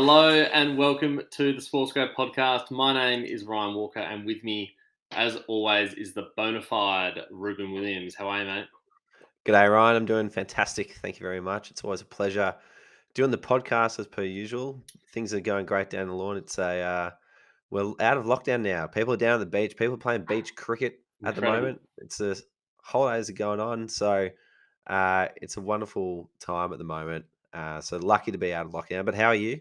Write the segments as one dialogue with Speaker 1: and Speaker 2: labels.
Speaker 1: Hello and welcome to the SportsGrad podcast. My name is Ryan Walker and with me, as always, is the bona fide Ruben Williams. How are you, mate?
Speaker 2: G'day, Ryan. I'm doing fantastic. Thank you very much. It's always a pleasure doing the podcast as per usual. Things are going great down the lawn. We're out of lockdown now. People are down at the beach. People are playing beach cricket at the
Speaker 1: Incredible.
Speaker 2: moment. It's the holidays are going on, so it's a wonderful time at the moment. So lucky to be out of lockdown. But how are you?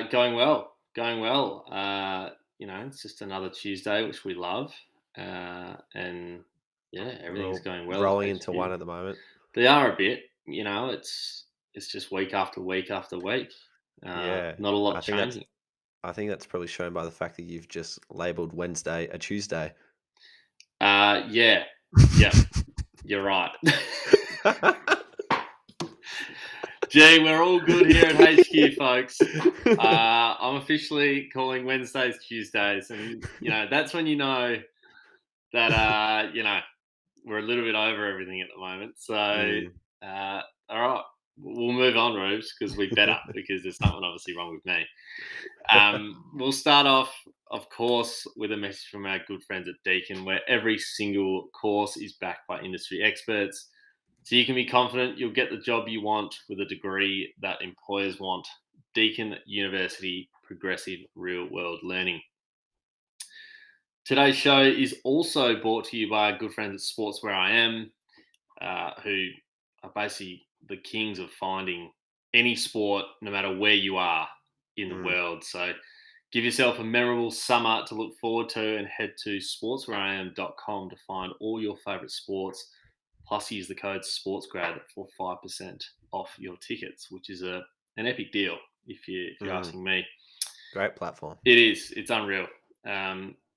Speaker 1: Going well. Going well. It's just another Tuesday, which we love. And yeah,
Speaker 2: We're
Speaker 1: everything's
Speaker 2: all
Speaker 1: going well at
Speaker 2: rolling into
Speaker 1: HQ.
Speaker 2: one at the moment.
Speaker 1: They are a bit, it's just week after week after week.
Speaker 2: Yeah,
Speaker 1: Not a lot
Speaker 2: I think that's
Speaker 1: changing.
Speaker 2: I think that's probably shown by the fact that you've just labelled Wednesday a Tuesday.
Speaker 1: Yeah, you're right. Gee, we're all good here at HQ, folks. I'm officially calling Wednesdays Tuesdays, and that's when you know that we're a little bit over everything at the moment. So,
Speaker 2: Mm.
Speaker 1: all right, we'll move on, Rubes, because we better because there's something obviously wrong with me. We'll start off, of course, with a message from our good friends at Deakin, where every single course is backed by industry experts. So you can be confident you'll get the job you want with a degree that employers want. Deakin University, progressive real world learning. Today's show is also brought to you by our good friends at Sports Where I Am, who are basically the kings of finding any sport, no matter where you are in the
Speaker 2: Mm.
Speaker 1: world. So give yourself a memorable summer to look forward to and head to sportswhereiam.com to find all your favourite sports. Plus, use the code SportsGrad for 5% off your tickets, which is an epic deal if you're asking me.
Speaker 2: Great platform.
Speaker 1: It is. It's unreal.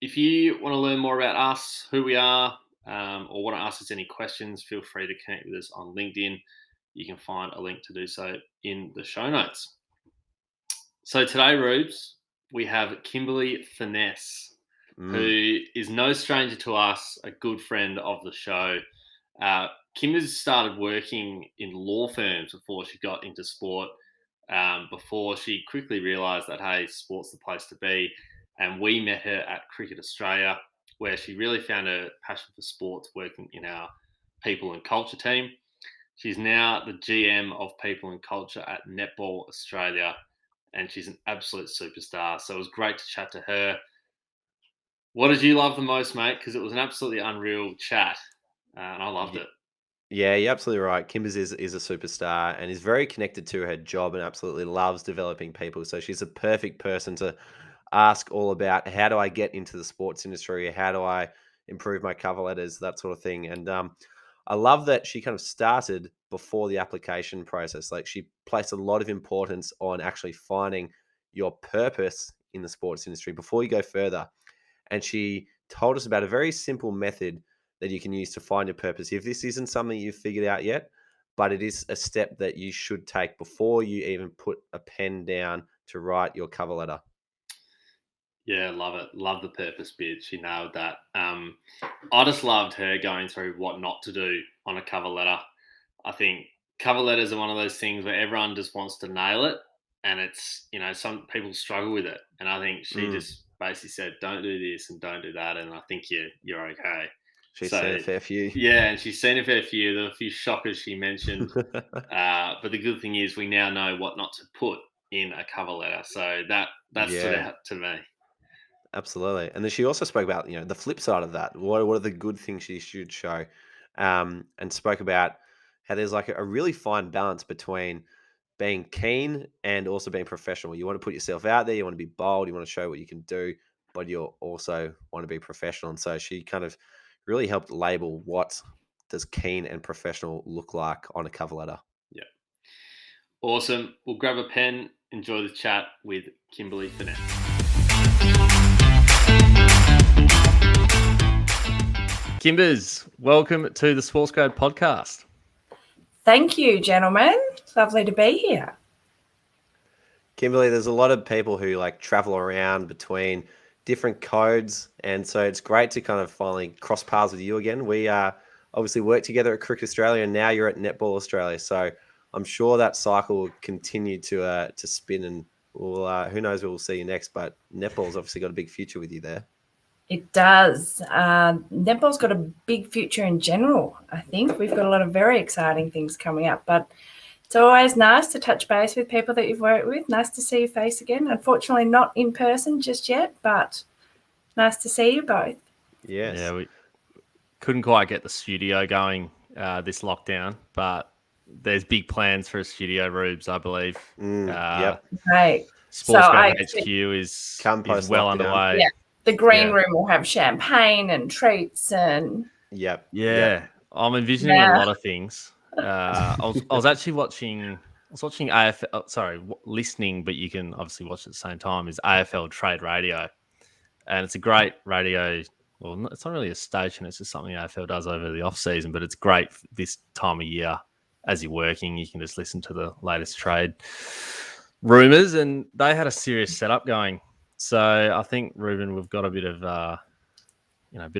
Speaker 1: If you want to learn more about us, who we are, or want to ask us any questions, feel free to connect with us on LinkedIn. You can find a link to do so in the show notes. So today, Rubes, we have Kimberlee Furness, who is no stranger to us, a good friend of the show. Kim has started working in law firms before she got into sport, before she quickly realised that, hey, sport's the place to be. And we met her at Cricket Australia, where she really found a passion for sports working in our people and culture team. She's now the GM of people and culture at Netball Australia, and she's an absolute superstar. So it was great to chat to her. What did you love the most, mate? Because it was an absolutely unreal chat, and I loved it.
Speaker 2: Yeah, you're absolutely right. Kimbers is a superstar and is very connected to her job and absolutely loves developing people. So she's a perfect person to ask all about how do I get into the sports industry? How do I improve my cover letters? That sort of thing. And I love that she kind of started before the application process. Like she placed a lot of importance on actually finding your purpose in the sports industry before you go further. And she told us about a very simple method that you can use to find your purpose. If this isn't something you've figured out yet, but it is a step that you should take before you even put a pen down to write your cover letter.
Speaker 1: Yeah, love it. Love the purpose bit. She nailed that. I just loved her going through what not to do on a cover letter. I think cover letters are one of those things where everyone just wants to nail it, and it's some people struggle with it. And I think she just basically said, "Don't do this and don't do that," and I think you're okay.
Speaker 2: She's seen
Speaker 1: So
Speaker 2: a fair few.
Speaker 1: yeah, and she's seen a fair few. There were a few shockers she mentioned, but the good thing is we now know what not to put in a cover letter. So that stood
Speaker 2: Yeah,
Speaker 1: out to me.
Speaker 2: absolutely. And then she also spoke about, the flip side of that. What are the good things she should show? And spoke about how there's like a really fine balance between being keen and also being professional. You want to put yourself out there, you want to be bold, you want to show what you can do, but you also want to be professional. And so she kind of really helped label what does keen and professional look like on a cover letter.
Speaker 1: Yeah. Awesome. We'll grab a pen, enjoy the chat with Kimberlee Furness. Kimbers, welcome to the SportsGrad podcast.
Speaker 3: Thank you, gentlemen. It's lovely to be here.
Speaker 2: Kimberlee, there's a lot of people who like travel around between different codes, and so it's great to kind of finally cross paths with you again. We obviously work together at Cricket Australia, and now you're at Netball Australia. So I'm sure that cycle will continue to spin, and we'll who knows where we'll see you next. But netball's obviously got a big future with you there.
Speaker 3: It does. Netball's got a big future in general, I think. We've got a lot of very exciting things coming up, but it's always nice to touch base with people that you've worked with. Nice to see your face again. Unfortunately, not in person just yet, but nice to see you both.
Speaker 2: Yes.
Speaker 4: Yeah, we couldn't quite get the studio going this lockdown, but there's big plans for a studio, Rubes, I believe.
Speaker 2: Yep.
Speaker 3: Right.
Speaker 4: SportsGrad HQ is well
Speaker 2: lockdown.
Speaker 4: underway.
Speaker 3: Yeah. The green room will have champagne and treats and...
Speaker 2: Yep.
Speaker 4: I'm envisioning a lot of things. I was actually watching AFL, listening, but you can obviously watch at the same time, is AFL Trade Radio. And it's a great radio. Well, it's not really a station. It's just something AFL does over the off season, but it's great this time of year. As you're working, you can just listen to the latest trade rumors, and they had a serious setup going. So I think, Ruben, we've got a bit of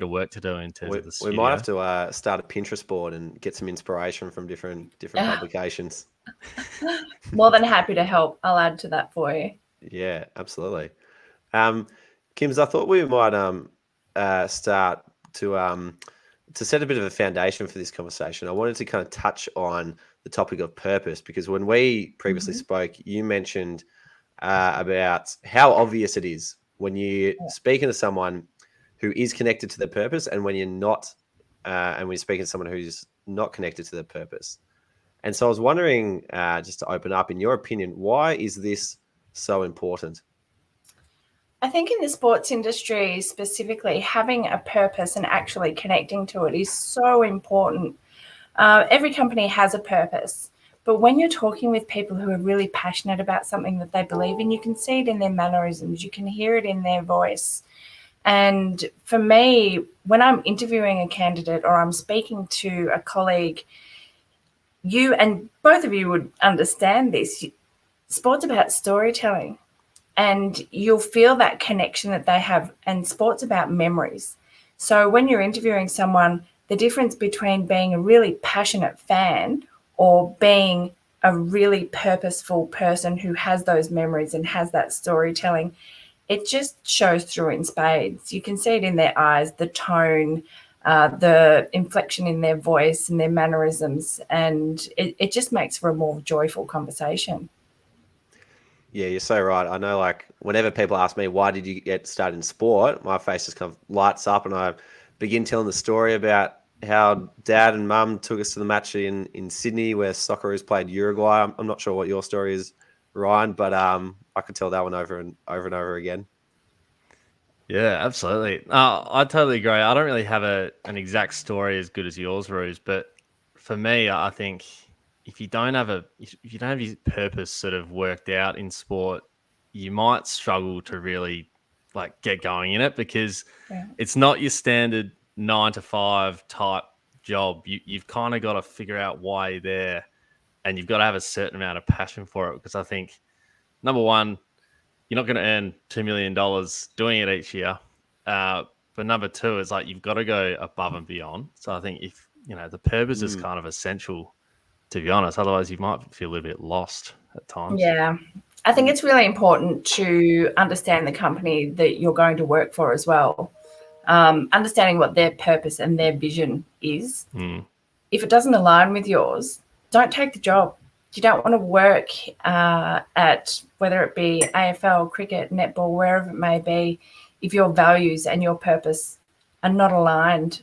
Speaker 4: work to do in terms of the studio.
Speaker 2: We might have to start a Pinterest board and get some inspiration from different publications.
Speaker 3: More than happy to help. I'll add to that for you.
Speaker 2: Yeah, absolutely. Kims, I thought we might start to set a bit of a foundation for this conversation. I wanted to kind of touch on the topic of purpose, because when we previously spoke, you mentioned about how obvious it is when you're speaking to someone who is connected to their purpose, and when you're not, and when you're speaking to someone who's not connected to their purpose. And so I was wondering, just to open up, in your opinion, why is this so important?
Speaker 3: I think in the sports industry specifically, having a purpose and actually connecting to it is so important. Every company has a purpose, but when you're talking with people who are really passionate about something that they believe in, you can see it in their mannerisms, you can hear it in their voice. And for me, when I'm interviewing a candidate or I'm speaking to a colleague, you and both of you would understand this. Sport's about storytelling, and you'll feel that connection that they have. And sport's about memories. So when you're interviewing someone, the difference between being a really passionate fan or being a really purposeful person who has those memories and has that storytelling, it just shows through in spades. You can see it in their eyes, the tone, the inflection in their voice and their mannerisms, and it just makes for a more joyful conversation.
Speaker 2: Yeah, you're so right. I know, like, whenever people ask me, why did you get started in sport, my face just kind of lights up and I begin telling the story about how Dad and Mum took us to the match in Sydney where Socceroos played Uruguay. I'm not sure what your story is, Ryan, but I could tell that one over and over again.
Speaker 4: Yeah, absolutely. I totally agree. I don't really have an exact story as good as yours, Ruse, but for me, I think if you don't have your purpose sort of worked out in sport, you might struggle to really get going in it, because it's not your standard 9 to 5 type job. You've kind of got to figure out why you're there, and you've got to have a certain amount of passion for it, because I think, number one, you're not going to earn $2 million doing it each year. But number two is you've got to go above and beyond. So I think if, the purpose is kind of essential, to be honest, otherwise you might feel a little bit lost at times.
Speaker 3: Yeah. I think it's really important to understand the company that you're going to work for as well. Understanding what their purpose and their vision is. If it doesn't align with yours, don't take the job. You don't want to work at, whether it be AFL, cricket, netball, wherever it may be, if your values and your purpose are not aligned.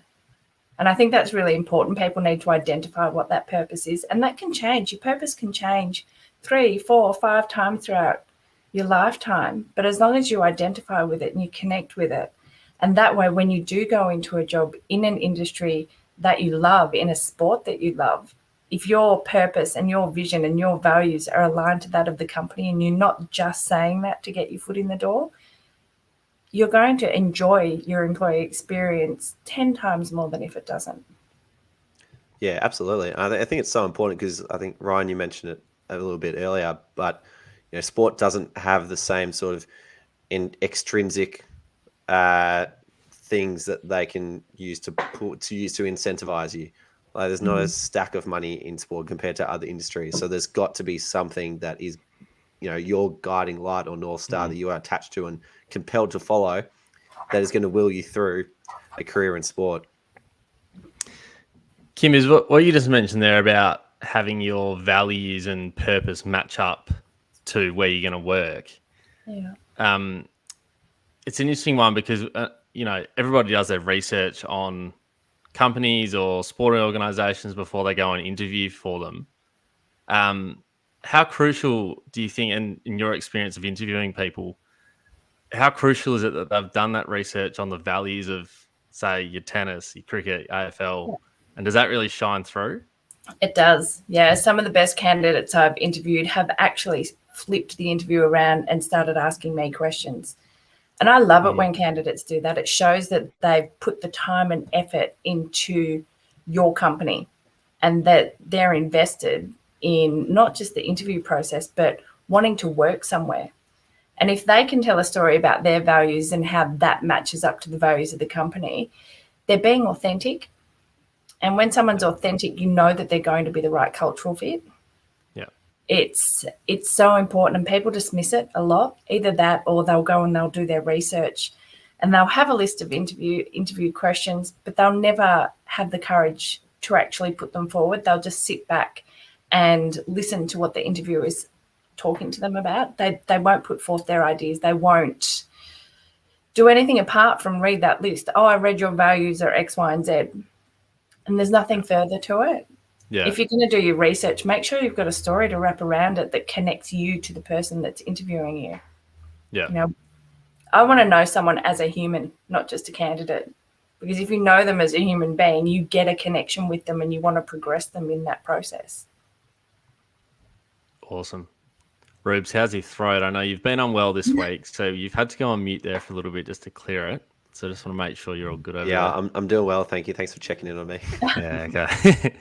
Speaker 3: And I think that's really important. People need to identify what that purpose is. And that can change. Your purpose can change 3, 4, 5 times throughout your lifetime. But as long as you identify with it and you connect with it, and that way when you do go into a job in an industry that you love, in a sport that you love, if your purpose and your vision and your values are aligned to that of the company, and you're not just saying that to get your foot in the door, you're going to enjoy your employee experience 10 times more than if it doesn't.
Speaker 2: Yeah, absolutely. I think it's so important, because I think, Ryan, you mentioned it a little bit earlier, but sport doesn't have the same sort of extrinsic things that they can use to incentivize you. Like, there's not a stack of money in sport compared to other industries. So there's got to be something that is, your guiding light or North Star that you are attached to and compelled to follow, that is going to will you through a career in sport.
Speaker 4: Kim, is what you just mentioned there about having your values and purpose match up to where you're going to work.
Speaker 3: Yeah.
Speaker 4: It's an interesting one because, everybody does their research on companies or sporting organizations before they go and interview for them. How crucial do you think, and in your experience of interviewing people, how crucial is it that they've done that research on the values of, say, your tennis, your cricket, AFL, and does that really shine through?
Speaker 3: It does. Yeah. Some of the best candidates I've interviewed have actually flipped the interview around and started asking me questions. And I love it when candidates do that. It shows that they've put the time and effort into your company and that they're invested in not just the interview process, but wanting to work somewhere. And if they can tell a story about their values and how that matches up to the values of the company, they're being authentic. And when someone's authentic, you know that they're going to be the right cultural fit.
Speaker 4: Yeah.
Speaker 3: It's so important, and people dismiss it a lot. Either that, or they'll go and they'll do their research and they'll have a list of interview questions, but they'll never have the courage to actually put them forward. They'll just sit back and listen to what the interviewer is talking to them about. They won't put forth their ideas. They won't do anything apart from read that list. Oh, I read your values are X, Y, and Z. And there's nothing further to it.
Speaker 4: Yeah.
Speaker 3: If you're going to do your research, make sure you've got a story to wrap around it that connects you to the person that's interviewing you.
Speaker 4: Yeah.
Speaker 3: I want to know someone as a human, not just a candidate. Because if you know them as a human being, you get a connection with them and you want to progress them in that process.
Speaker 4: Awesome. Rubes, how's your throat? I know you've been unwell this week, so you've had to go on mute there for a little bit just to clear it. So I just want to make sure you're all good over there.
Speaker 2: Yeah, I'm doing well, thank you. Thanks for checking in on me.
Speaker 4: Yeah, okay.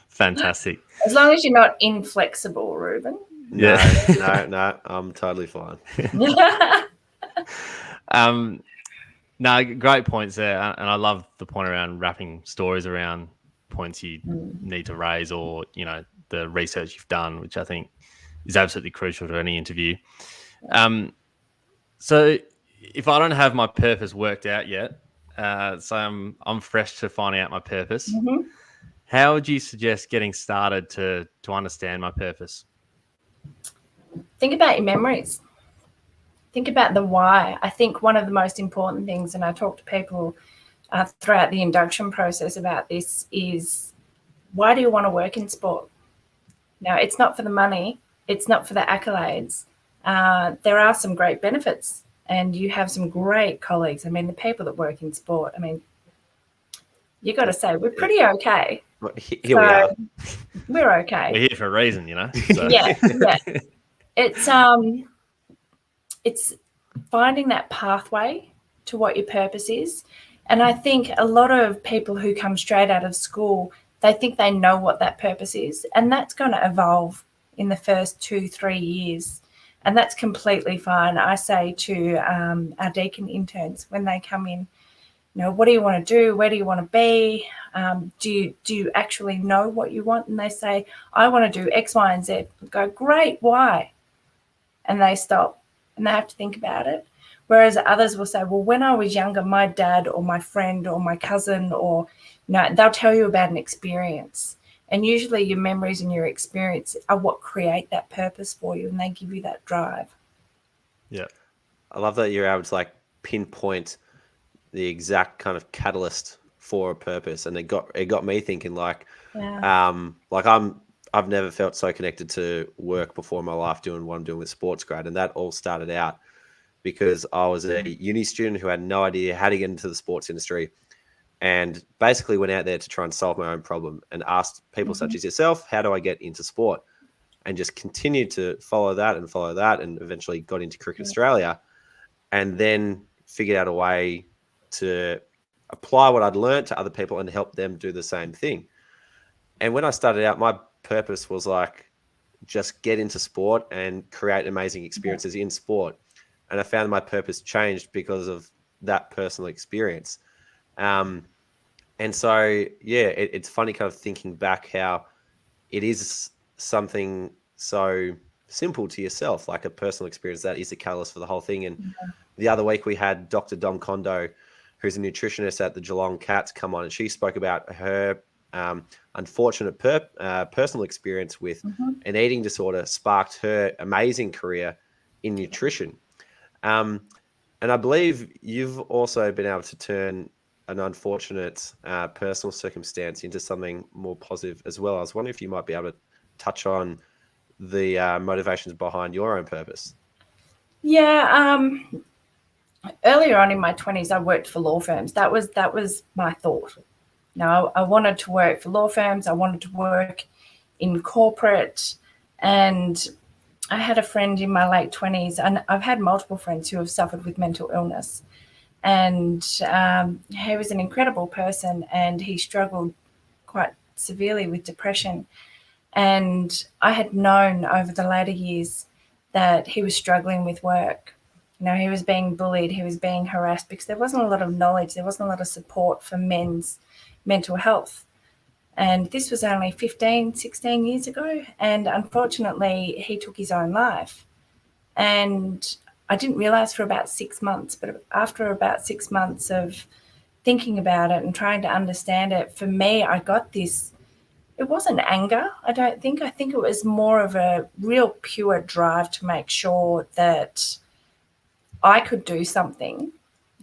Speaker 4: Fantastic.
Speaker 3: As long as you're not inflexible, Ruben.
Speaker 2: No, I'm totally fine.
Speaker 4: No, great points there. And I love the point around wrapping stories around points you need to raise or, the research you've done, which I think is absolutely crucial to any interview. So if I don't have my purpose worked out yet, so I'm fresh to finding out my purpose, how would you suggest getting started to understand my purpose?
Speaker 3: Think about your memories. Think about the why. I think one of the most important things, and I talk to people throughout the induction process about this, is why do you want to work in sport? Now, it's not for the money. It's not for the accolades. There are some great benefits and you have some great colleagues. I mean, the people that work in sport, I mean, you got to say, we're pretty okay.
Speaker 2: Here we are.
Speaker 3: We're okay.
Speaker 4: We're here for a reason, So.
Speaker 3: Yeah. It's finding that pathway to what your purpose is. And I think a lot of people who come straight out of school, they think they know what that purpose is. And that's going to evolve in the first 2-3 years. And that's completely fine. I say to our Deakin interns when they come in, what do you want to do? Where do you want to be? Do you actually know what you want? And they say, I want to do X, Y, and Z. I go, great, why? And they stop and they have to think about it. Whereas others will say, well, when I was younger, my dad or my friend or my cousin or, they'll tell you about an experience. And usually your memories and your experience are what create that purpose for you and they give you that drive.
Speaker 2: Yeah. I love that you're able to pinpoint the exact kind of catalyst for a purpose. And it got me thinking I've never felt so connected to work before in my life doing what I'm doing with SportsGrad. And that all started out because I was a uni student who had no idea how to get into the sports industry and basically went out there to try and solve my own problem and asked people such as yourself, how do I get into sport? And just continued to follow that and eventually got into Cricket Australia and then figured out a way to apply what I'd learned to other people and help them do the same thing. And when I started out, my purpose was just get into sport and create amazing experiences in sport. And I found my purpose changed because of that personal experience. And so, yeah, it's funny kind of thinking back how it is something so simple to yourself, like a personal experience that is the catalyst for the whole thing. And the other week we had Dr. Dom Kondo, who's a nutritionist at the Geelong Cats, come on, and she spoke about her unfortunate personal experience with an eating disorder sparked her amazing career in nutrition. And I believe you've also been able to turn an unfortunate personal circumstance into something more positive as well. I was wondering if you might be able to touch on the motivations behind your own purpose.
Speaker 3: Yeah. Earlier on in my 20s, I worked for law firms. That was my thought. I wanted to work for law firms. I wanted to work in corporate. And I had a friend in my late 20s, and I've had multiple friends who have suffered with mental illness. And he was an incredible person, and he struggled quite severely with depression. And I had known over the later years that he was struggling with work. He was being bullied, he was being harassed because there wasn't a lot of knowledge, there wasn't a lot of support for men's mental health. And this was only 15, 16 years ago. And unfortunately, he took his own life. And I didn't realize for about 6 months, but after about 6 months of thinking about it and trying to understand it, for me, I got this. It wasn't anger, I don't think. I think it was more of a real pure drive to make sure that I could do something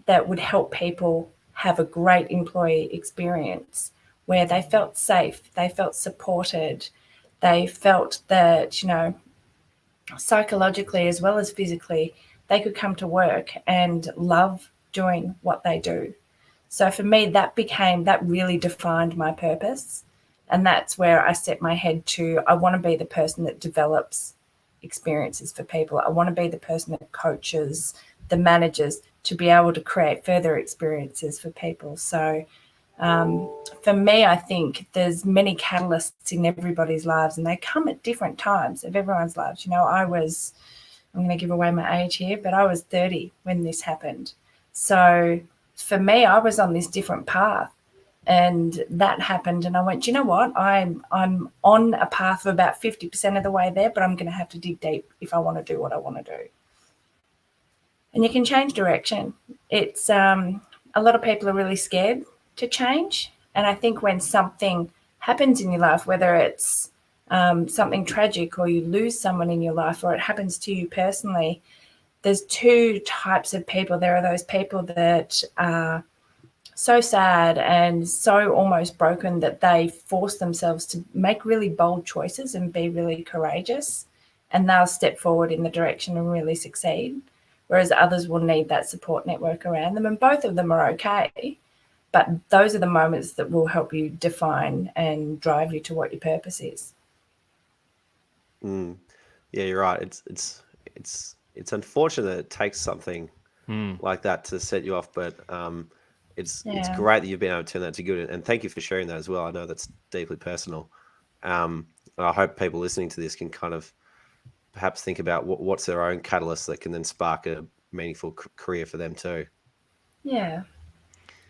Speaker 3: that would help people have a great employee experience where they felt safe, they felt supported, they felt that, psychologically as well as physically, they could come to work and love doing what they do. So for me, that really defined my purpose. And that's where I set my head to, I want to be the person that develops experiences for people. I want to be the person that coaches the managers to be able to create further experiences for people. So for me, I think there's many catalysts in everybody's lives, and they come at different times of everyone's lives. I'm going to give away my age here, but I was 30 when this happened. So for me, I was on this different path. And that happened, and I went, you know what? I'm on a path of about 50% of the way there, but I'm going to have to dig deep if I want to do what I want to do. And you can change direction. It's a lot of people are really scared to change, and I think when something happens in your life, whether it's something tragic or you lose someone in your life or it happens to you personally, there's two types of people. There are those people that are so sad and so almost broken that they force themselves to make really bold choices and be really courageous, and they'll step forward in the direction and really succeed, whereas others will need that support network around them, and both of them are okay, but those are the moments that will help you define and drive you to what your purpose is.
Speaker 2: Yeah, you're right. It's unfortunate that it takes something like that to set you off, but it's great that you've been able to turn that to good. And thank you for sharing that as well. I know that's deeply personal. I hope people listening to this can kind of perhaps think about what's their own catalyst that can then spark a meaningful career for them too.
Speaker 3: Yeah.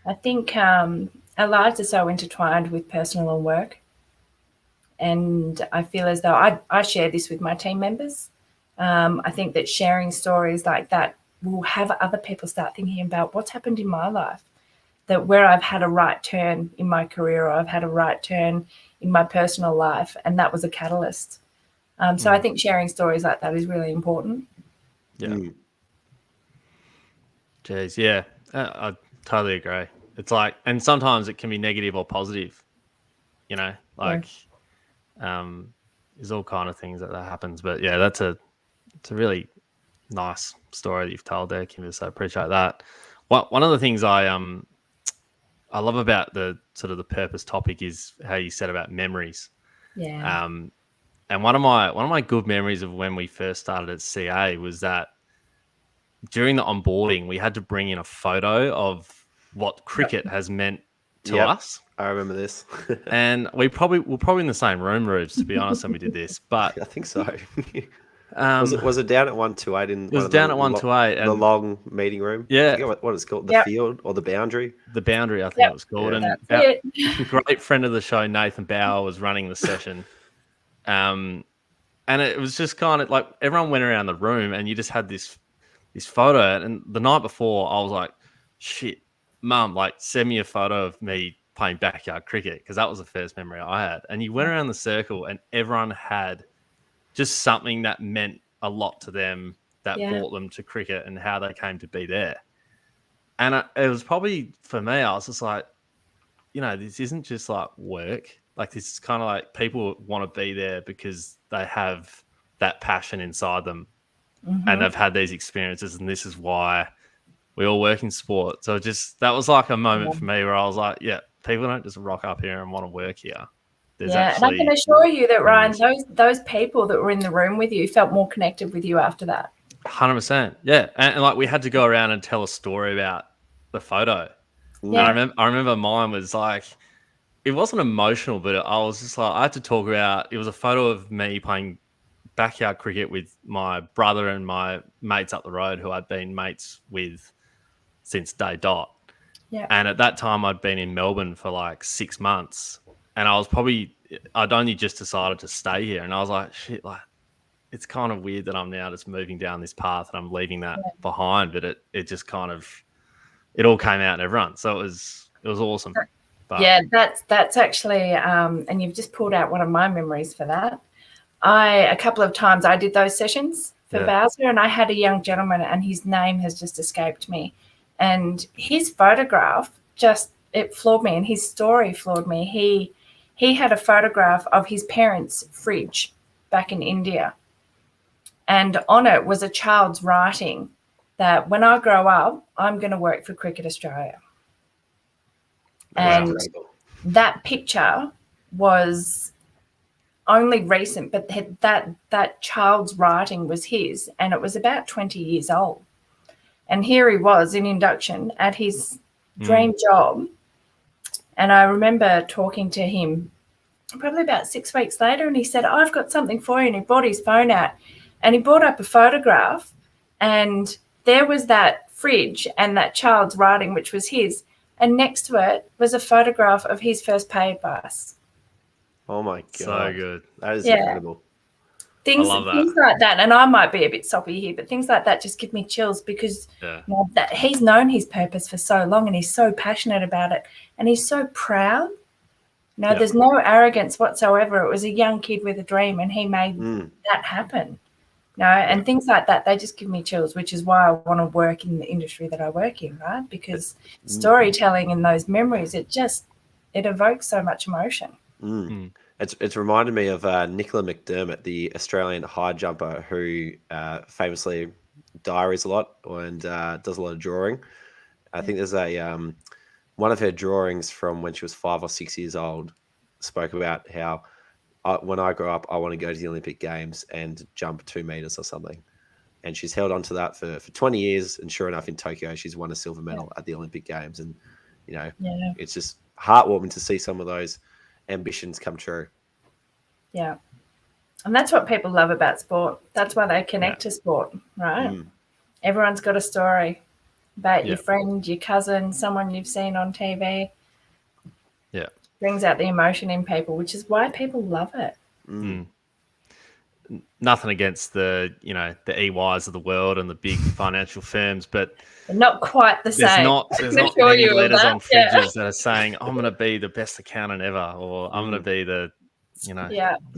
Speaker 3: I think our lives are so intertwined with personal and work. And I feel as though I share this with my team members. I think that sharing stories like that will have other people start thinking about what's happened in my life, that where I've had a right turn in my career or I've had a right turn in my personal life, and that was a catalyst. So I think sharing stories like that is really important.
Speaker 4: Yeah. Jeez, yeah, I totally agree. It's like, and sometimes it can be negative or positive, there's all kind of things that happens. But yeah, it's a really nice story that you've told there, Kimberlee. So I appreciate that. One of the things I love about the sort of the purpose topic is how you said about memories.
Speaker 3: Yeah.
Speaker 4: And one of my good memories of when we first started at CA was that during the onboarding, we had to bring in a photo of what cricket has meant to us.
Speaker 2: I remember this.
Speaker 4: And we're probably in the same room, Rubes, to be honest, when we did this. But
Speaker 2: I think so. Was it down at 128 in
Speaker 4: It was
Speaker 2: one of
Speaker 4: down
Speaker 2: the
Speaker 4: at 128
Speaker 2: the
Speaker 4: and
Speaker 2: long meeting room?
Speaker 4: Yeah.
Speaker 2: I forget what it's called, the
Speaker 3: Yep.
Speaker 2: field or the boundary.
Speaker 4: the boundary, I think
Speaker 3: Yep.
Speaker 4: it was called.
Speaker 2: Yeah.
Speaker 4: And
Speaker 3: That's it.
Speaker 4: great friend of the show, Nathan Bauer, was running the session. And it was just kind of like everyone went around the room and you just had this photo. And the night before, I was like, shit, Mum, like send me a photo of me playing backyard cricket, because that was the first memory I had. And you went around the circle and everyone had just something that meant a lot to them, that brought them to cricket and how they came to be there. And it was probably, for me, I was just like, this isn't just like work. Like, this is kind of like people want to be there because they have that passion inside them and they've had these experiences, and this is why we all work in sport. So that was like a moment for me where I was like, yeah, people don't just rock up here and want to work here.
Speaker 3: And I can assure you that, Ryan,
Speaker 4: memories.
Speaker 3: those people that were in the room with you felt more connected with you after that.
Speaker 4: 100%. Yeah. And like we had to go around and tell a story about the photo.
Speaker 3: Yeah.
Speaker 4: And I remember mine was like, it wasn't emotional, but I was just like, I had to talk about, it was a photo of me playing backyard cricket with my brother and my mates up the road who I'd been mates with since day dot.
Speaker 3: Yeah.
Speaker 4: And at that time I'd been in Melbourne for like 6 months, and I'd only just decided to stay here. And I was like, shit, like, it's kind of weird that I'm now just moving down this path and I'm leaving that behind. But it just kind of, it all came out in everyone. So it was awesome. But
Speaker 3: yeah, that's actually, and you've just pulled out one of my memories for that. A couple of times I did those sessions for Bowser, and I had a young gentleman, and his name has just escaped me. And his photograph it floored me, and his story floored me. He had a photograph of his parents' fridge back in India. And on it was a child's writing that when I grow up, I'm going to work for Cricket Australia. And that picture was only recent, but that child's writing was his, and it was about 20 years old. And here he was in induction at his dream job. And I remember talking to him probably about 6 weeks later, and he said, I've got something for you. And he brought his phone out and he brought up a photograph, and there was that fridge and that child's writing, which was his. And next to it was a photograph of his first pay advice.
Speaker 2: Oh my God.
Speaker 4: So good.
Speaker 2: That is incredible.
Speaker 3: Things
Speaker 4: love that.
Speaker 3: Things like that, and I might be a bit soppy here, but things like that just give me chills, because that he's known his purpose for so long, and he's so passionate about it, and he's so proud. There's no arrogance whatsoever. It was a young kid with a dream, and he made that happen. And things like that, they just give me chills, which is why I want to work in the industry that I work in, right? Because storytelling and those memories, it evokes so much emotion.
Speaker 2: It's reminded me of Nicola McDermott, the Australian high jumper who famously diaries a lot and does a lot of drawing. I think there's one of her drawings from when she was 5 or 6 years old spoke about how when I grow up, I want to go to the Olympic Games and jump 2 meters or something. And she's held on to that for 20 years. And sure enough, in Tokyo, she's won a silver medal at the Olympic Games. And, it's just heartwarming to see some of those ambitions come true.
Speaker 3: Yeah. And that's what people love about sport. That's why they connect to sport, right? Everyone's got a story about your friend, your cousin, someone you've seen on TV.
Speaker 4: Yeah.
Speaker 3: Brings out the emotion in people, which is why people love it.
Speaker 4: Nothing against the EYs of the world and the big financial firms, but
Speaker 3: They're not quite the same.
Speaker 4: There's not many letters on fridges that are saying, I'm going to be the best accountant ever, or I'm going to be the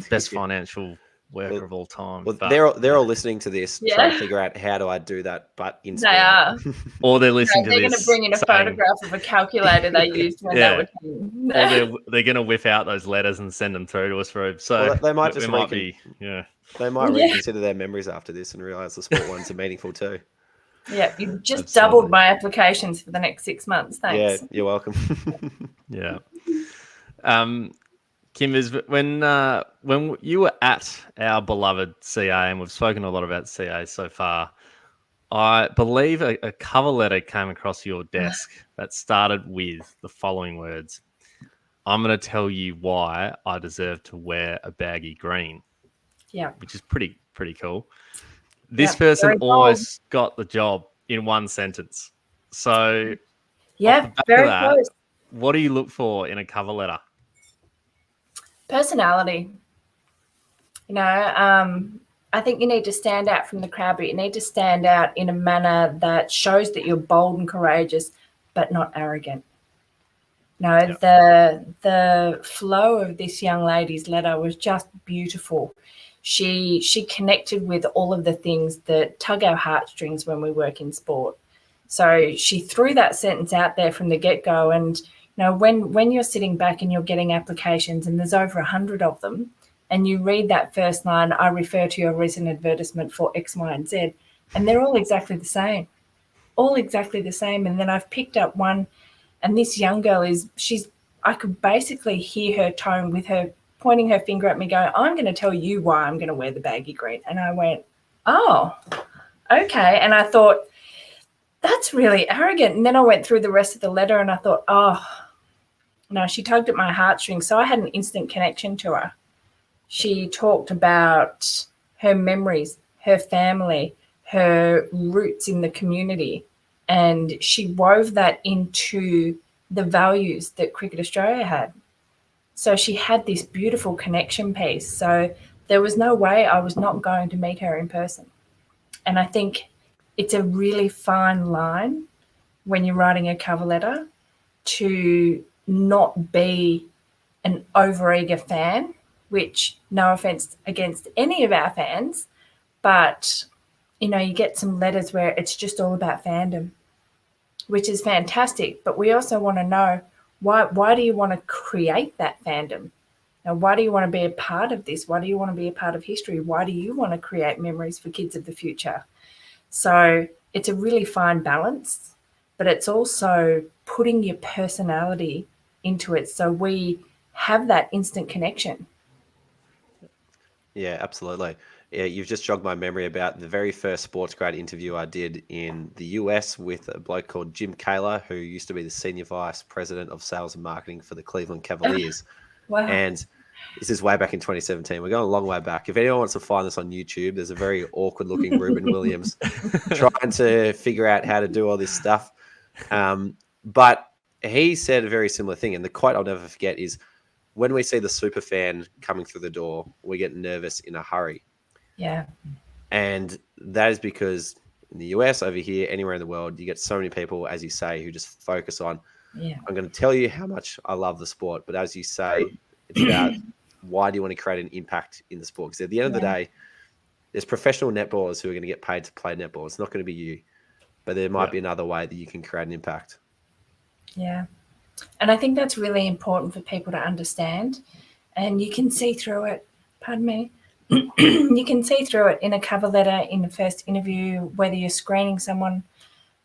Speaker 4: best financial worker of all time.
Speaker 2: Well,
Speaker 4: but,
Speaker 2: they're all listening to this, trying to figure out how do I do that, but in sport.
Speaker 3: They are.
Speaker 4: Or they're listening to this.
Speaker 3: They're going to bring in a photograph of a calculator they used when they were 10.
Speaker 4: Or they're going to whip out those letters and send them through to us, Rube. So
Speaker 2: they might just they might reconsider their memories after this and realise the sport ones are meaningful too.
Speaker 3: Yeah, you've just doubled my applications for the next 6 months. Thanks.
Speaker 2: Yeah, you're welcome.
Speaker 4: Yeah. Kim, when you were at our beloved CA, and we've spoken a lot about CA so far, I believe a cover letter came across your desk that started with the following words: I'm going to tell you why I deserve to wear a baggy green.
Speaker 3: Yeah.
Speaker 4: Which is pretty pretty cool. This
Speaker 3: Yeah,
Speaker 4: person
Speaker 3: very bold.
Speaker 4: almost got the job in one sentence. So off
Speaker 3: Yeah,
Speaker 4: the back
Speaker 3: very
Speaker 4: of that,
Speaker 3: close.
Speaker 4: what do you look for in a cover letter?
Speaker 3: Personality. I think you need to stand out from the crowd, but you need to stand out in a manner that shows that you're bold and courageous, but not arrogant. The flow of this young lady's letter was just beautiful. She connected with all of the things that tug our heartstrings when we work in sport. So she threw that sentence out there from the get-go. And when you're sitting back and you're getting applications and there's over 100 of them, and you read that first line, I refer to your recent advertisement for X, Y, and Z, and they're all exactly the same. And then I've picked up one, and this young girl I could basically hear her tone with her pointing her finger at me going, I'm going to tell you why I'm going to wear the baggy green. And I went, oh, okay. And I thought, that's really arrogant. And then I went through the rest of the letter and I thought, oh, no, she tugged at my heartstrings. So I had an instant connection to her. She talked about her memories, her family, her roots in the community, and she wove that into the values that Cricket Australia had. So she had this beautiful connection piece. So there was no way I was not going to meet her in person. And I think it's a really fine line when you're writing a cover letter to not be an overeager fan, which, no offense against any of our fans, but, you get some letters where it's just all about fandom, which is fantastic. But we also want to know, why do you want to create that fandom? Now, why do you want to be a part of this? Why do you want to be a part of history? Why do you want to create memories for kids of the future? So it's a really fine balance, but it's also putting your personality into it so we have that instant connection.
Speaker 2: Yeah, absolutely. Yeah, you've just jogged my memory about the very first SportsGrad interview I did in the US with a bloke called Jim Kaler, who used to be the Senior Vice President of Sales and Marketing for the Cleveland Cavaliers.
Speaker 3: Wow.
Speaker 2: And this is way back in 2017. We're going a long way back. If anyone wants to find this on YouTube, there's a very awkward looking Ruben Williams trying to figure out how to do all this stuff. But he said a very similar thing. And the quote I'll never forget is, when we see the super fan coming through the door, we get nervous in a hurry.
Speaker 3: Yeah.
Speaker 2: And that is because in the US, over here, anywhere in the world, you get so many people, as you say, who just focus on, I'm going to tell you how much I love the sport. But as you say, it's about why do you want to create an impact in the sport? Because at the end of the day, there's professional netballers who are going to get paid to play netball. It's not going to be you. But there might be another way that you can create an impact.
Speaker 3: Yeah. And I think that's really important for people to understand. And you can see through it, pardon me, you can see through it in a cover letter, in the first interview, whether you're screening someone,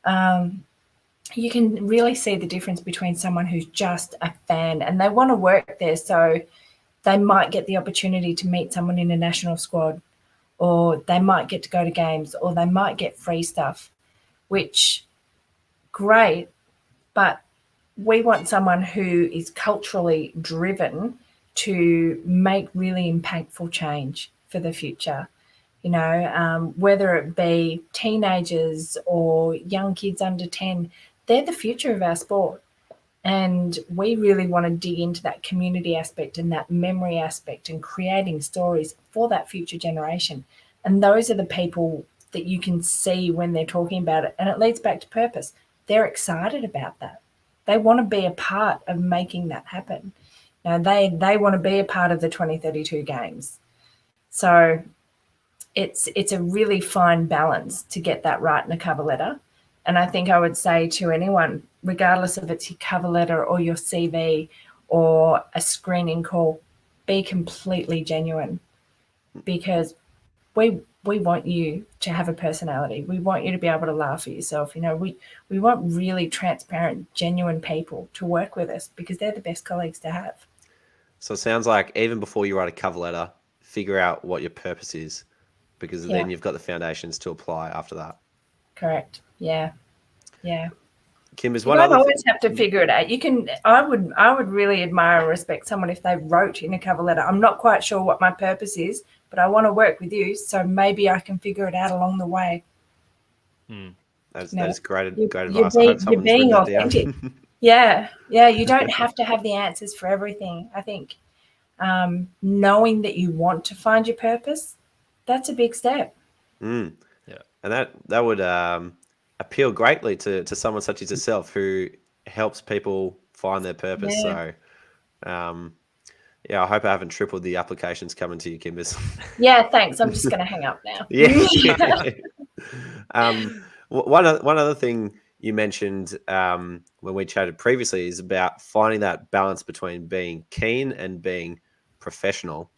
Speaker 3: you can really see the difference between someone who's just a fan and they want to work there. So they might get the opportunity to meet someone in a national squad, or they might get to go to games, or they might get free stuff, which, great, but we want someone who is culturally driven to make really impactful change for the future. Whether it be teenagers or young kids under 10, they're the future of our sport. And we really want to dig into that community aspect and that memory aspect and creating stories for that future generation. And those are the people that you can see when they're talking about it. And it leads back to purpose. They're excited about that. They want to be a part of making that happen. Now, they want to be a part of the 2032 games. So it's a really fine balance to get that right in a cover letter. And I think I would say to anyone, regardless if it's your cover letter or your CV or a screening call, be completely genuine, because we want you to have a personality. We want you to be able to laugh at yourself. We want really transparent, genuine people to work with us, because they're the best colleagues to have.
Speaker 2: So it sounds like even before you write a cover letter, figure out what your purpose is, because then you've got the foundations to apply after that.
Speaker 3: Correct. Yeah.
Speaker 2: Kim, is
Speaker 3: you
Speaker 2: one
Speaker 3: don't
Speaker 2: other
Speaker 3: always have to figure it out. You can. I would really admire and respect someone if they wrote in a cover letter, I'm not quite sure what my purpose is, but I want to work with you, so maybe I can figure it out along the way.
Speaker 2: That is great
Speaker 3: You're
Speaker 2: advice. I hope someone's written
Speaker 3: being
Speaker 2: that
Speaker 3: authentic.
Speaker 2: down.
Speaker 3: Yeah, you don't have to have the answers for everything. I think knowing that you want to find your purpose, that's a big step.
Speaker 2: Yeah, and that would appeal greatly to someone such as yourself who helps people find their purpose.
Speaker 3: Yeah.
Speaker 2: So, yeah, I hope I haven't tripled the applications coming to you, Kimbers.
Speaker 3: Yeah, thanks. I'm just going to hang up now.
Speaker 2: Yeah. One other thing you mentioned when we chatted previously is about finding that balance between being keen and being professional.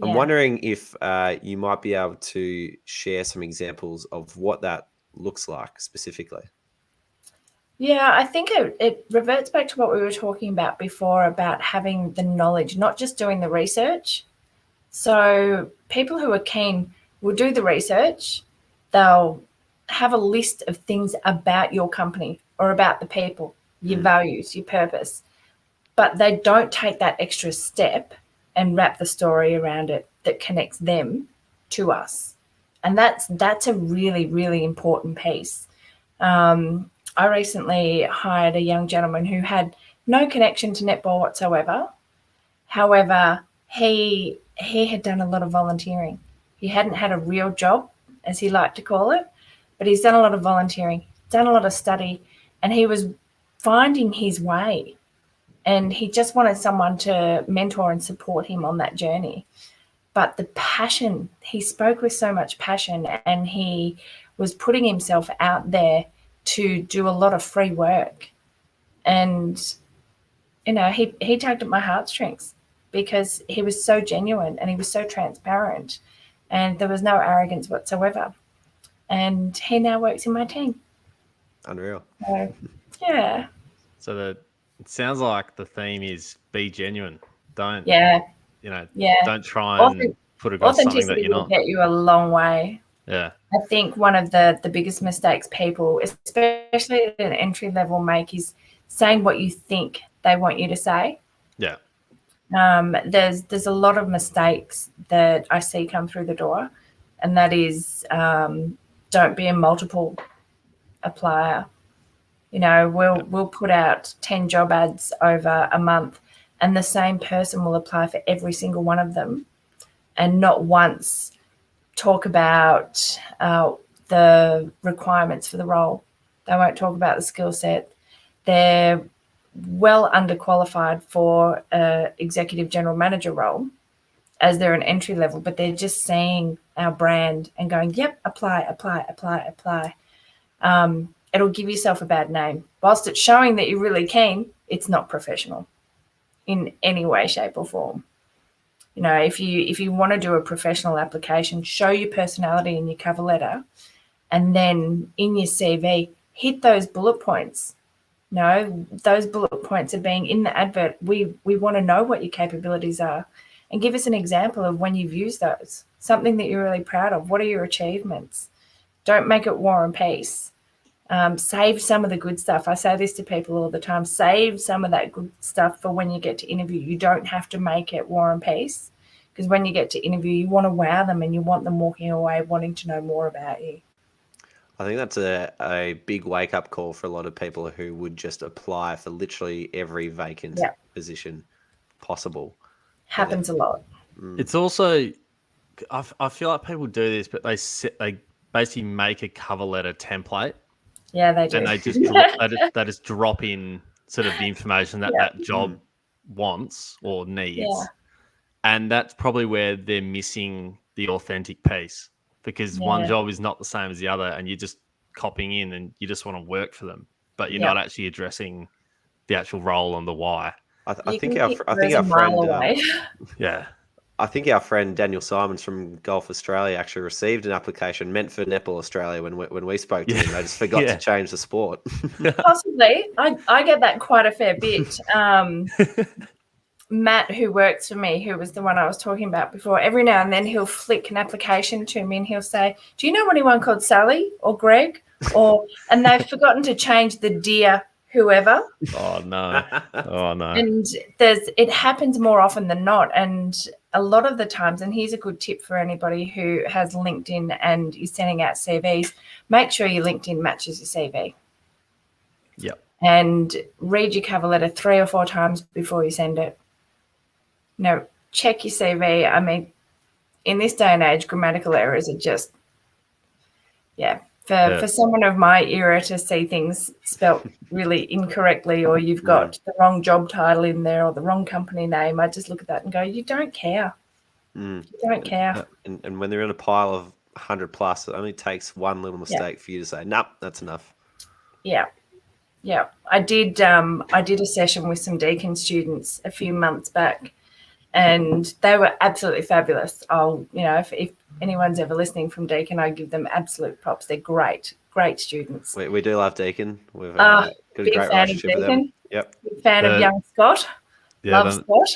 Speaker 2: I'm
Speaker 3: Yeah.
Speaker 2: wondering if you might be able to share some examples of what that looks like specifically.
Speaker 3: Yeah, I think it reverts back to what we were talking about before about having the knowledge, not just doing the research. So people who are keen will do the research. They'll have a list of things about your company or about the people, your values, your purpose, but they don't take that extra step and wrap the story around it that connects them to us. And that's a really, really important piece. I recently hired a young gentleman who had no connection to netball whatsoever. However, he had done a lot of volunteering. He hadn't had a real job, as he liked to call it, but he's done a lot of volunteering, done a lot of study, and he was finding his way. And he just wanted someone to mentor and support him on that journey. But the passion, he spoke with so much passion, and he was putting himself out there to do a lot of free work. And, he tugged at my heartstrings because he was so genuine and he was so transparent and there was no arrogance whatsoever. And he now works in my team.
Speaker 2: Unreal.
Speaker 3: So, yeah.
Speaker 4: So it sounds like the theme is be genuine. Don't don't try and put across something that you're not.
Speaker 3: Authenticity will get you a long way.
Speaker 4: Yeah.
Speaker 3: I think one of the biggest mistakes people, especially at an entry level, make is saying what you think they want you to say.
Speaker 4: Yeah.
Speaker 3: There's a lot of mistakes that I see come through the door, and that is don't be a multiple applier. We'll put out 10 job ads over a month, and the same person will apply for every single one of them, and not once talk about the requirements for the role. They won't talk about the skill set. They're well underqualified for an executive general manager role as they're an entry level, but they're just seeing our brand and going, yep, apply. It'll give yourself a bad name. Whilst it's showing that you're really keen, it's not professional in any way, shape or form. If you want to do a professional application, show your personality in your cover letter, and then in your CV, hit those bullet points. Those bullet points are being in the advert. We want to know what your capabilities are, and give us an example of when you've used those, something that you're really proud of. What are your achievements? Don't make it War and Peace. Save some of the good stuff. I say this to people all the time. Save some of that good stuff for when you get to interview. You don't have to make it War and Peace, because when you get to interview, you want to wow them and you want them walking away wanting to know more about you.
Speaker 2: I think that's a big wake-up call for a lot of people who would just apply for literally every vacant position possible.
Speaker 3: Happens a lot.
Speaker 4: It's also, I feel like people do this, but they basically make a cover letter template.
Speaker 3: Yeah, they do.
Speaker 4: And they just drop in sort of the information that job wants or needs. Yeah. And that's probably where they're missing the authentic piece, because one job is not the same as the other, and you're just copying in and you just want to work for friend not actually addressing the actual role and the why.
Speaker 2: I think our friend I think our friend Daniel Simons from Golf Australia actually received an application meant for Netball Australia when we spoke to him. They just forgot to change the sport.
Speaker 3: Possibly. I get that quite a fair bit. Matt, who works for me, who was the one I was talking about before, every now and then he'll flick an application to me and he'll say, do you know anyone called Sally or Greg? And they've forgotten to change the dear whoever.
Speaker 4: Oh, no.
Speaker 3: And it happens more often than not. And a lot of the times, and here's a good tip for anybody who has LinkedIn and is sending out CVs, make sure your LinkedIn matches your CV.
Speaker 4: Yep.
Speaker 3: And read your cover letter 3 or 4 times before you send it. Check your CV. I mean, in this day and age, grammatical errors are just, for someone of my era to see things spelt really incorrectly, or you've got the wrong job title in there or the wrong company name, I just look at that and go, you don't care. You don't care.
Speaker 2: And when they're in a pile of 100 plus, it only takes one little mistake for you to say, nope, that's enough. Yeah.
Speaker 3: Yeah. I did a session with some Deakin students a few months back, and they were absolutely fabulous. If anyone's ever listening from Deakin, I give them absolute props. They're great students.
Speaker 2: We do love Deakin. We've got a great relationship with them. Yep.
Speaker 3: Big fan of young Scott.
Speaker 4: Yeah,
Speaker 3: love Scott.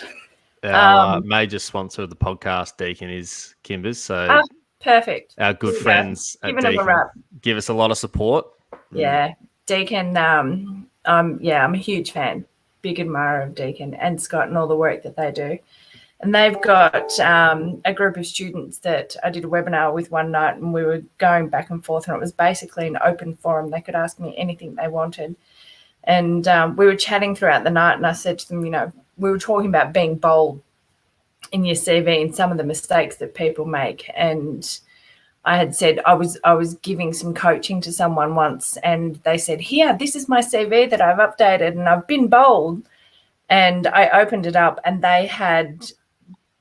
Speaker 4: Our major sponsor of the podcast, Deakin, is Kimbers. So
Speaker 3: perfect.
Speaker 4: Our good friends at
Speaker 3: Giving them a
Speaker 4: Deakin
Speaker 3: wrap.
Speaker 4: give us a lot of support.
Speaker 3: Yeah, Deakin. I'm a huge fan, big admirer of Deakin and Scott and all the work that they do. And they've got a group of students that I did a webinar with one night, and we were going back and forth, and it was basically an open forum. They could ask me anything they wanted. And we were chatting throughout the night, and I said to them, we were talking about being bold in your CV and some of the mistakes that people make. And I had said I was giving some coaching to someone once, and they said, here, this is my CV that I've updated and I've been bold. And I opened it up, and they had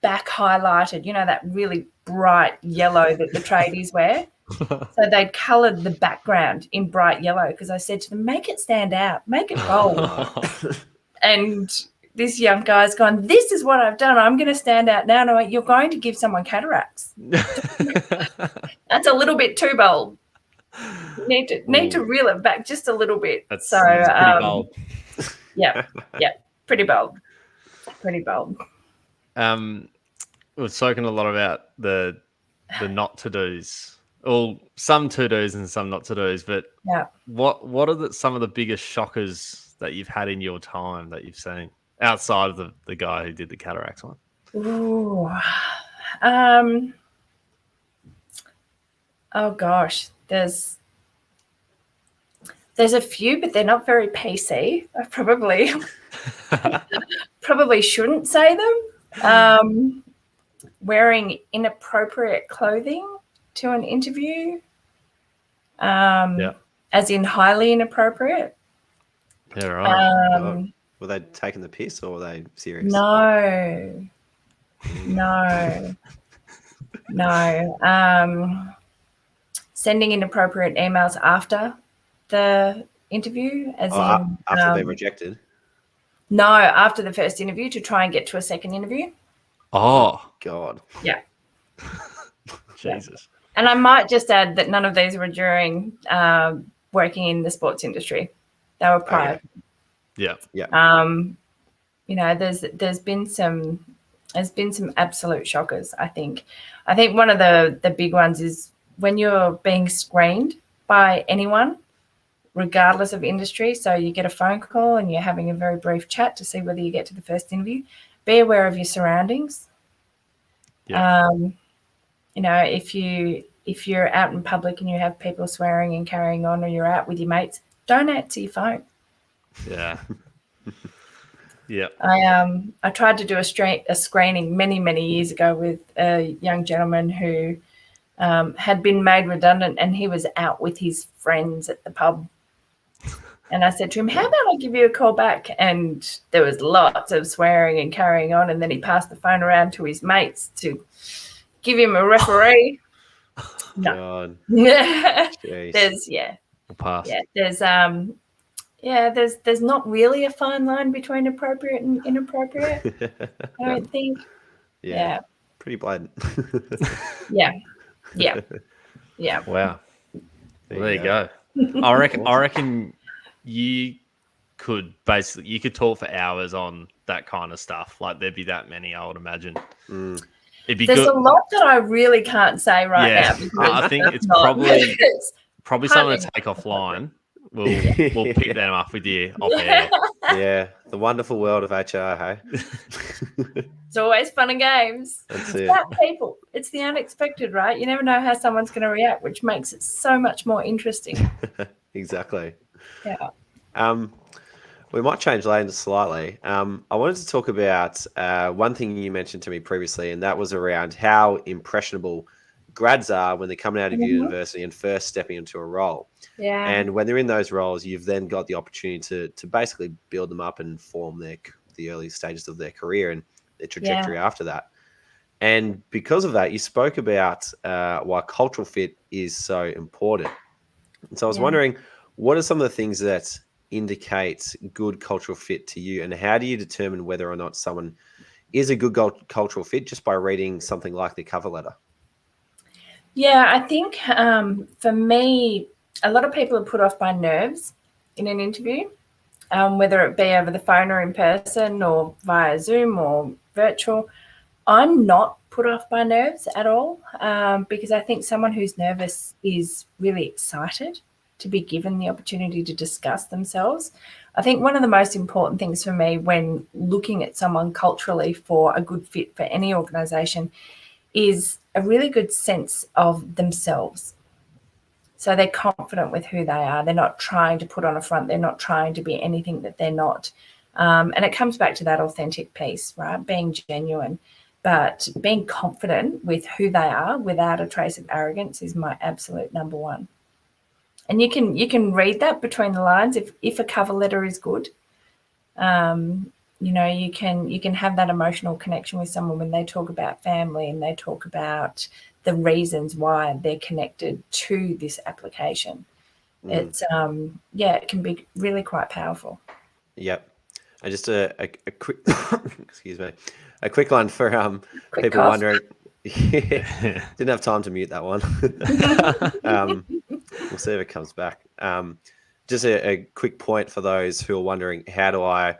Speaker 3: back highlighted, that really bright yellow that the tradies wear. So they'd coloured the background in bright yellow, because I said to them, make it stand out, make it bold. And this young guy's gone, this is what I've done. I'm going to stand out now. And I went, you're going to give someone cataracts. That's a little bit too bold. You need to reel it back just a little bit.
Speaker 4: That's pretty bold.
Speaker 3: Yeah, pretty bold. Pretty bold.
Speaker 4: We've spoken a lot about the not to dos. Well, some to dos and some not to dos. But what are some of the biggest shockers that you've had in your time that you've seen outside of the guy who did the cataracts one?
Speaker 3: Ooh. Oh gosh, there's a few, but they're not very PC. I probably shouldn't say them. Wearing inappropriate clothing to an interview, as in highly inappropriate.
Speaker 4: Yeah, right.
Speaker 2: Were they taking the piss, or were they serious?
Speaker 3: No. Sending inappropriate emails after the interview,
Speaker 2: after being rejected.
Speaker 3: No, after the first interview, to try and get to a second interview.
Speaker 4: Oh
Speaker 2: God.
Speaker 3: Yeah.
Speaker 4: Jesus.
Speaker 3: And I might just add that none of these were during working in the sports industry. They were prior.
Speaker 4: Okay. Yeah.
Speaker 3: There's been some absolute shockers. I think one of the big ones is when you're being screened by anyone, regardless of industry. So you get a phone call and you're having a very brief chat to see whether you get to the first interview. Be aware of your surroundings.
Speaker 4: Yeah.
Speaker 3: If you're out in public and you have people swearing and carrying on, or you're out with your mates, don't answer your phone.
Speaker 4: Yeah. Yeah.
Speaker 3: I tried to do a screening many years ago with a young gentleman who had been made redundant, and he was out with his friends at the pub. And I said to him, how about I give you a call back? And there was lots of swearing and carrying on. And then he passed the phone around to his mates to give him a referee. No.
Speaker 2: God.
Speaker 3: There's
Speaker 4: We'll pass.
Speaker 3: there's not really a fine line between appropriate and inappropriate. I don't think. Yeah.
Speaker 2: Pretty blatant.
Speaker 3: Yeah.
Speaker 4: Wow. There you go. I reckon you could talk for hours on that kind of stuff. Like, there'd be that many, I would imagine. It'd be
Speaker 3: There's
Speaker 4: good.
Speaker 3: a lot that I really can't say now.
Speaker 4: I think it's probably something to take offline. We'll pick them up with you off air.
Speaker 2: Yeah, the wonderful world of HR, hey?
Speaker 3: It's always fun and games.
Speaker 2: That's
Speaker 3: It's
Speaker 2: it.
Speaker 3: about people. It's the unexpected, right? You never know how someone's going to react, which makes it so much more interesting.
Speaker 2: Exactly.
Speaker 3: Yeah.
Speaker 2: We might change lanes slightly. I wanted to talk about one thing you mentioned to me previously, and that was around how impressionable grads are when they're coming out of university and first stepping into a role.
Speaker 3: Yeah.
Speaker 2: And when they're in those roles, you've then got the opportunity to basically build them up and form the early stages of their career and their trajectory after that. And because of that, you spoke about why cultural fit is so important. And so I was wondering, what are some of the things that indicate good cultural fit to you, and how do you determine whether or not someone is a good cultural fit just by reading something like the cover letter?
Speaker 3: Yeah, I think for me, a lot of people are put off by nerves in an interview, whether it be over the phone or in person or via Zoom or virtual. I'm not put off by nerves at all, because I think someone who's nervous is really excited to be given the opportunity to discuss themselves. I think one of the most important things for me when looking at someone culturally for a good fit for any organisation is a really good sense of themselves. So they're confident with who they are. They're not trying to put on a front. They're not trying to be anything that they're not. And it comes back to that authentic piece, right? Being genuine. But being confident with who they are without a trace of arrogance is my absolute number one. And you can read that between the lines if a cover letter is good. You know, you can have that emotional connection with someone when they talk about family and they talk about the reasons why they're connected to this application. It's it can be really quite powerful.
Speaker 2: Yep. And just a quick excuse me, a quick one for
Speaker 3: Quick
Speaker 2: people
Speaker 3: cough.
Speaker 2: wondering. Didn't have time to mute that one. We'll see if it comes back. Just a quick point for those who are wondering, how do I,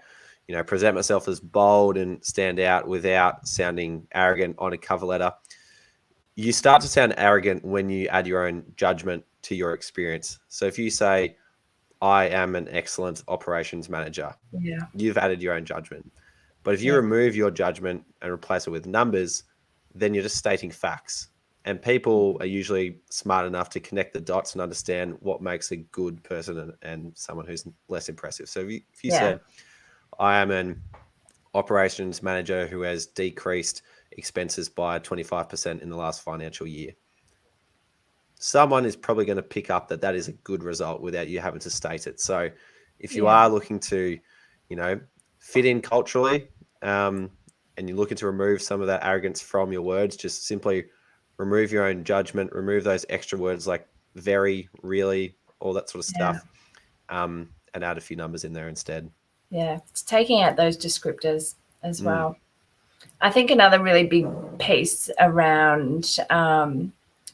Speaker 2: present myself as bold and stand out without sounding arrogant on a cover letter? You start to sound arrogant when you add your own judgment to your experience. So if you say, I am an excellent operations manager, you've added your own judgment. But if you remove your judgment and replace it with numbers, then you're just stating facts. And people are usually smart enough to connect the dots and understand what makes a good person and someone who's less impressive. So if you said, I am an operations manager who has decreased expenses by 25% in the last financial year, someone is probably going to pick up that is a good result without you having to state it. So if you are looking to, fit in culturally, and you're looking to remove some of that arrogance from your words, just simply remove your own judgment, remove those extra words like very, really, all that sort of stuff, and add a few numbers in there instead. Yeah,
Speaker 3: it's taking out those descriptors as well. I think another really big piece around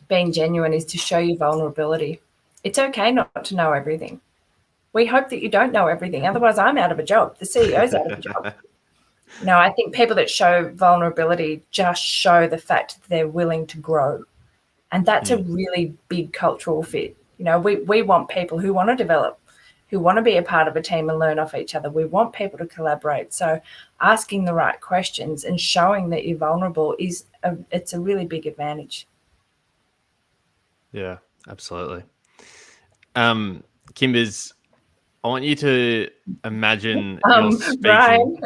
Speaker 3: being genuine is to show your vulnerability. It's okay not to know everything. We hope that you don't know everything. Otherwise, I'm out of a job. The CEO's out of a job. No, I think people that show vulnerability just show the fact that they're willing to grow. And that's a really big cultural fit. We want people who want to develop, who want to be a part of a team and learn off each other. We want people to collaborate. So asking the right questions and showing that you're vulnerable it's a really big advantage.
Speaker 4: Yeah, absolutely. Kimbers, I want you to imagine you're speaking.
Speaker 3: Brian.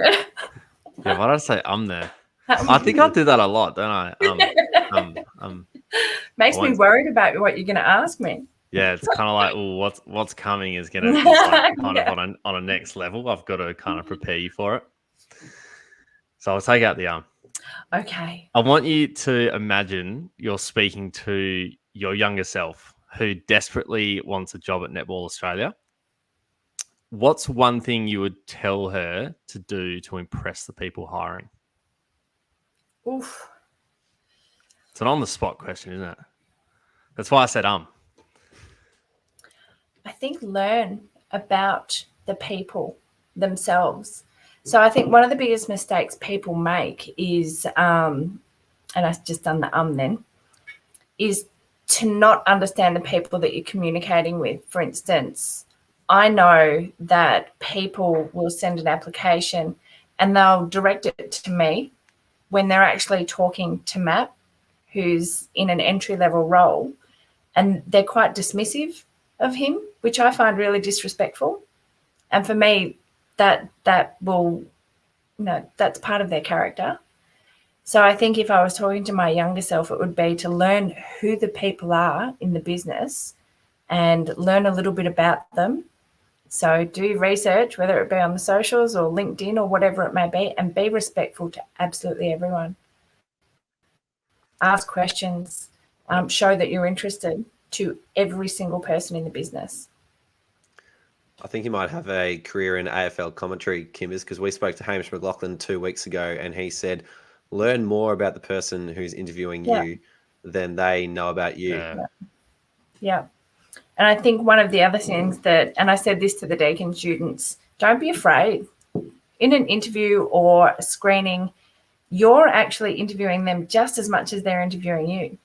Speaker 4: Yeah, why did I say there? I think I do that a lot, don't I?
Speaker 3: Makes me worried about what you're going to ask me.
Speaker 4: Yeah, it's kind of like, what's coming is going to be like kind of on a next level. I've got to kind of prepare you for it. So I'll take out the
Speaker 3: Okay.
Speaker 4: I want you to imagine you're speaking to your younger self who desperately wants a job at Netball Australia. What's one thing you would tell her to do to impress the people hiring?
Speaker 3: Oof.
Speaker 4: It's an on-the-spot question, isn't it? That's why I said I
Speaker 3: think learn about the people themselves. So I think one of the biggest mistakes people make is, and I've just done the then, is to not understand the people that you're communicating with. For instance, I know that people will send an application and they'll direct it to me when they're actually talking to Matt, who's in an entry-level role, and they're quite dismissive of him, which I find really disrespectful. And for me, that will, that's part of their character. So I think if I was talking to my younger self, it would be to learn who the people are in the business and learn a little bit about them. So do research, whether it be on the socials or LinkedIn or whatever it may be, and be respectful to absolutely everyone. Ask questions, show that you're interested to every single person in the business.
Speaker 2: I think you might have a career in AFL commentary, Kimbers, because we spoke to Hamish McLaughlin 2 weeks ago, and he said, learn more about the person who's interviewing you than they know about you.
Speaker 3: Yeah. And I think one of the other things that, and I said this to the Deakin students, don't be afraid. In an interview or a screening, you're actually interviewing them just as much as they're interviewing you.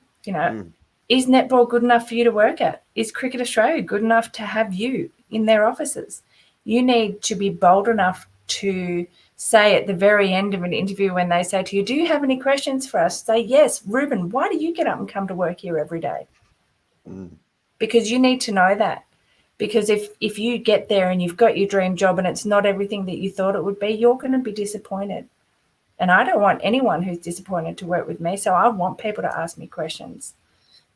Speaker 3: Is netball good enough for you to work at? Is Cricket Australia good enough to have you in their offices? You need to be bold enough to say at the very end of an interview, when they say to you, do you have any questions for us? Say, yes, Ruben, why do you get up and come to work here every day? Because you need to know that. Because if you get there and you've got your dream job and it's not everything that you thought it would be, you're going to be disappointed. And I don't want anyone who's disappointed to work with me, so I want people to ask me questions.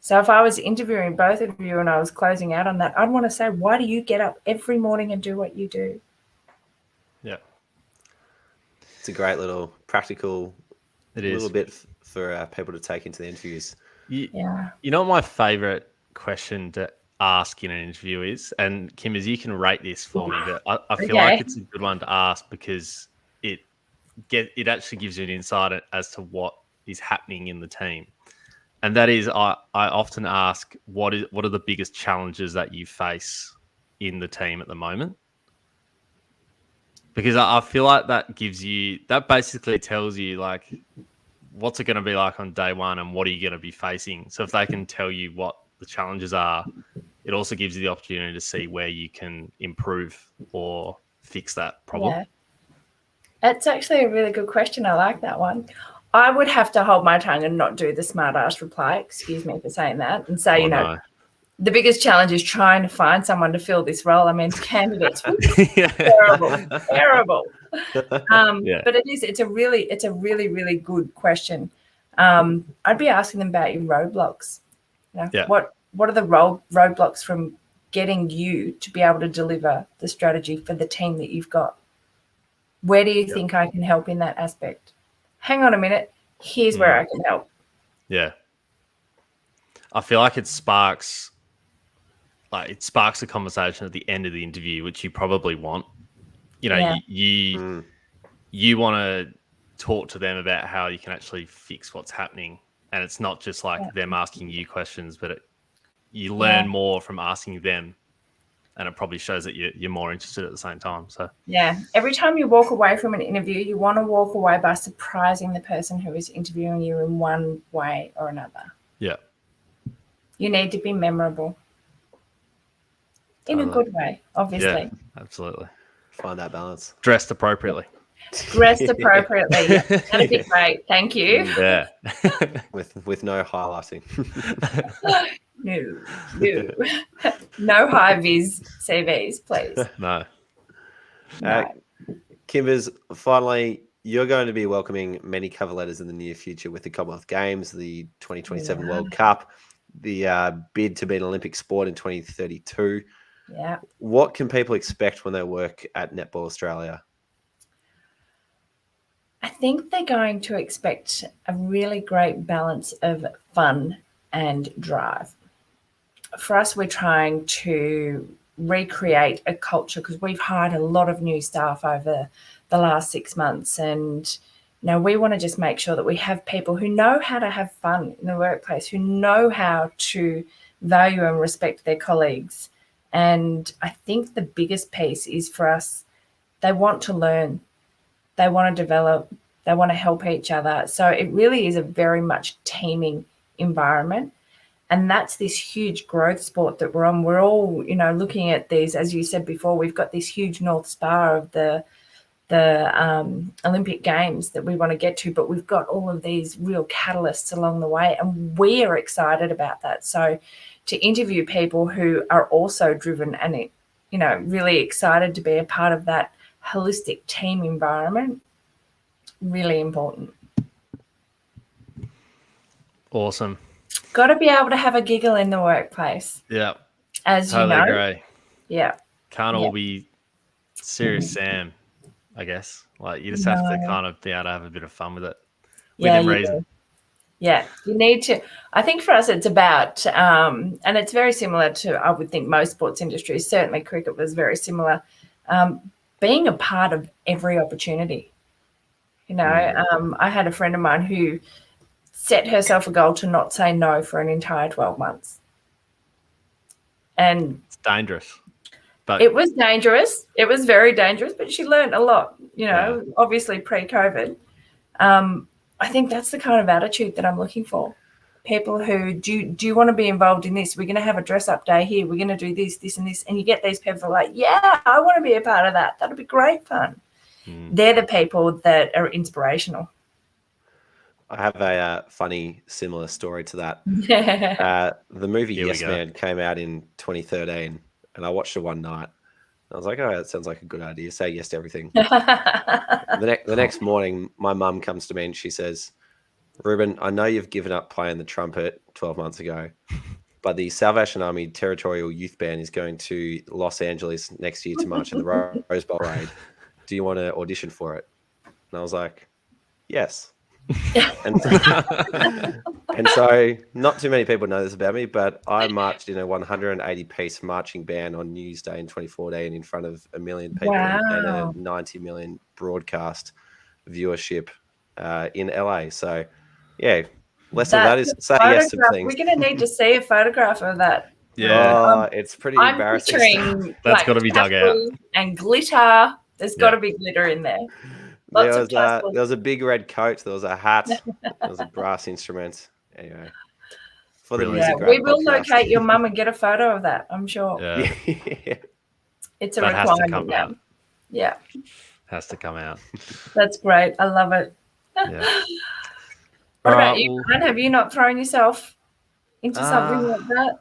Speaker 3: So if I was interviewing both of you and I was closing out on that, I'd want to say, why do you get up every morning and do what you do?
Speaker 4: Yeah.
Speaker 2: It's a great little practical
Speaker 4: little
Speaker 2: bit for people to take into the interviews.
Speaker 4: You know what my favourite question to ask in an interview is, and Kim, as you can rate this for me, but I feel like it's a good one to ask because it actually gives you an insight as to what is happening in the team. And that is, I often ask, what are the biggest challenges that you face in the team at the moment? Because I feel like that basically tells you, like, what's it going to be like on day one and what are you going to be facing? So if they can tell you what the challenges are, it also gives you the opportunity to see where you can improve or fix that problem.
Speaker 3: Yeah. That's actually a really good question. I like that one. I would have to hold my tongue and not do the smart ass reply, excuse me for saying that, and say, the biggest challenge is trying to find someone to fill this role. I mean, candidates, terrible. But it's a really, really good question. I'd be asking them about your roadblocks. What are the roadblocks from getting you to be able to deliver the strategy for the team that you've got? Where do you think I can help in that aspect? Hang on a minute. Here's where I can help. Yeah.
Speaker 4: I feel like it sparks a conversation at the end of the interview, which you probably want. You want to talk to them about how you can actually fix what's happening. And it's not just like them asking you questions, but you learn more from asking them. And it probably shows that you're more interested at the same time. So
Speaker 3: every time you walk away from an interview, you want to walk away by surprising the person who is interviewing you in one way or another.
Speaker 4: Yeah.
Speaker 3: You need to be memorable. In a good way, obviously.
Speaker 4: Yeah, absolutely.
Speaker 2: Find that balance.
Speaker 4: Dressed appropriately.
Speaker 3: Dressed appropriately. That'd be great. Thank you.
Speaker 4: Yeah.
Speaker 2: with no highlighting.
Speaker 3: No high vis CVs, please.
Speaker 4: No.
Speaker 2: Kimbers, finally, you're going to be welcoming many cover letters in the near future with the Commonwealth Games, the 2027 World Cup, the bid to be an Olympic sport in 2032.
Speaker 3: Yeah.
Speaker 2: What can people expect when they work at Netball Australia?
Speaker 3: I think they're going to expect a really great balance of fun and drive. For us, we're trying to recreate a culture because we've hired a lot of new staff over the last 6 months. And we want to just make sure that we have people who know how to have fun in the workplace, who know how to value and respect their colleagues. And I think the biggest piece is for us, they want to learn, they want to develop, they want to help each other. So it really is a very much teaming environment. And that's this huge growth sport that we're on. We're all, looking at these, as you said before, we've got this huge North Star of the Olympic Games that we want to get to, but we've got all of these real catalysts along the way, and we are excited about that. So to interview people who are also driven and, really excited to be a part of that holistic team environment, really important.
Speaker 4: Awesome.
Speaker 3: Got to be able to have a giggle in the workplace.
Speaker 4: Yeah.
Speaker 3: As
Speaker 4: totally
Speaker 3: you know.
Speaker 4: agree.
Speaker 3: Yeah.
Speaker 4: Can't all be serious Sam, I guess. Like, you just have to kind of be able to have a bit of fun with it. Within reason.
Speaker 3: Yeah, you need to. I think for us it's about, and it's very similar to, I would think, most sports industries. Certainly cricket was very similar. Being a part of every opportunity. I had a friend of mine who set herself a goal to not say no for an entire 12 months. And
Speaker 4: it's dangerous. But
Speaker 3: it was dangerous. It was very dangerous, but she learned a lot, obviously pre-COVID. I think that's the kind of attitude that I'm looking for. People who, do you want to be involved in this? We're going to have a dress-up day here. We're going to do this, this, and this. And you get these people like, yeah, I want to be a part of that. That'll be great fun. They're the people that are inspirational.
Speaker 2: I have a funny, similar story to that. The movie Yes Man came out in 2013, and I watched it one night. I was like, oh, that sounds like a good idea. Say yes to everything. The next morning, my mum comes to me and she says, Ruben, I know you've given up playing the trumpet 12 months ago, but the Salvation Army Territorial Youth Band is going to Los Angeles next year to march in the Rose Bowl Parade. Do you want to audition for it? And I was like, yes. and so not too many people know this about me, but I marched in a 180-piece marching band on News Day in 2014 in front of 1 million people and a 90 million broadcast viewership in LA. So, yeah, lesson of that is say yes to things.
Speaker 3: We're going to need to see a photograph of that.
Speaker 2: Yeah, it's pretty embarrassing.
Speaker 3: Picturing
Speaker 4: that's got to be dug out.
Speaker 3: And glitter. There's got to be glitter in there.
Speaker 2: There was a big red coat. There was a hat. There was a brass instrument. Anyway, for the music,
Speaker 3: we will locate your mum and get a photo of that. I'm sure.
Speaker 4: Yeah.
Speaker 3: It's a requirement now. Yeah,
Speaker 4: has to come out.
Speaker 3: That's great. I love it.
Speaker 4: Yeah.
Speaker 3: What about you, Brian? Have you not thrown yourself into something like that?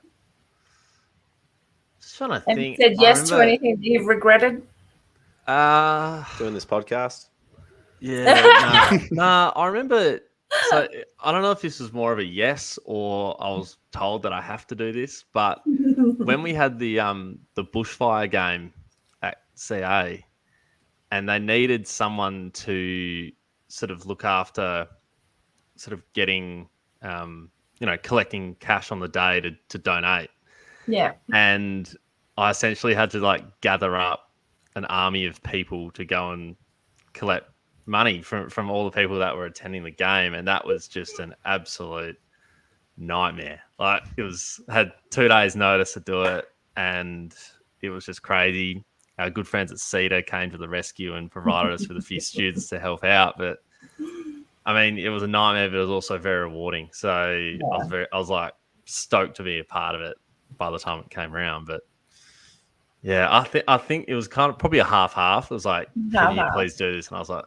Speaker 4: Just trying to think.
Speaker 3: Said yes to anything that you've regretted?
Speaker 2: Doing this podcast.
Speaker 4: Yeah, no, I remember. So I don't know if this was more of a yes or I was told that I have to do this. But when we had the bushfire game at CA, and they needed someone to sort of look after, sort of getting, collecting cash on the day to donate.
Speaker 3: Yeah,
Speaker 4: and I essentially had to gather up an army of people to go and collect money from all the people that were attending the game, and that was just an absolute nightmare. Had 2 days notice to do it, and it was just crazy. Our good friends at CETA came to the rescue and provided us with a few students to help out, but I mean, it was a nightmare, but it was also very rewarding. So I was stoked to be a part of it by the time it came around. But yeah, I think it was kind of probably a half-half. It was like, can you please do this? And I was like,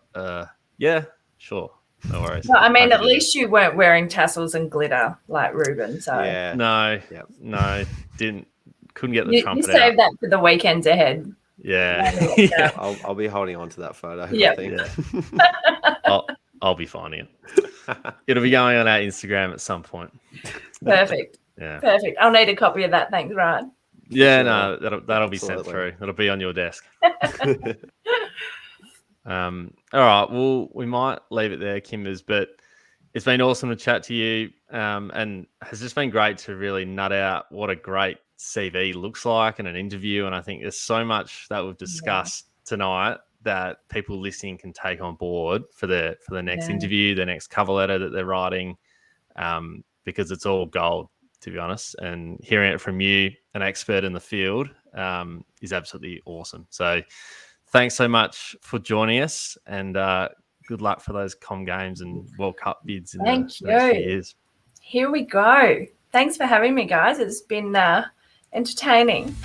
Speaker 4: yeah, sure. No worries.
Speaker 3: Well, I mean, at least you weren't wearing tassels and glitter like Ruben. So
Speaker 4: no, couldn't get the trumpet out.
Speaker 3: You saved that for the weekends ahead.
Speaker 4: Yeah.
Speaker 2: I'll be holding on to that photo.
Speaker 3: Yep.
Speaker 2: I think.
Speaker 4: Yeah. I'll be finding it. It'll be going on our Instagram at some point.
Speaker 3: Perfect.
Speaker 4: Yeah.
Speaker 3: Perfect. I'll need a copy of that. Thanks, Ryan.
Speaker 4: Yeah, no, that'll be sent through. It'll be on your desk. All right. Well, we might leave it there, Kimbers, but it's been awesome to chat to you, and has just been great to really nut out what a great CV looks like in an interview. And I think there's so much that we've discussed tonight that people listening can take on board for the next interview, the next cover letter that they're writing, because it's all gold, to be honest. And hearing it from you, an expert in the field, is absolutely awesome. So thanks so much for joining us, and good luck for those Com Games and World Cup bids in the next few years.
Speaker 3: Here we go. Thanks for having me, guys. It's been entertaining.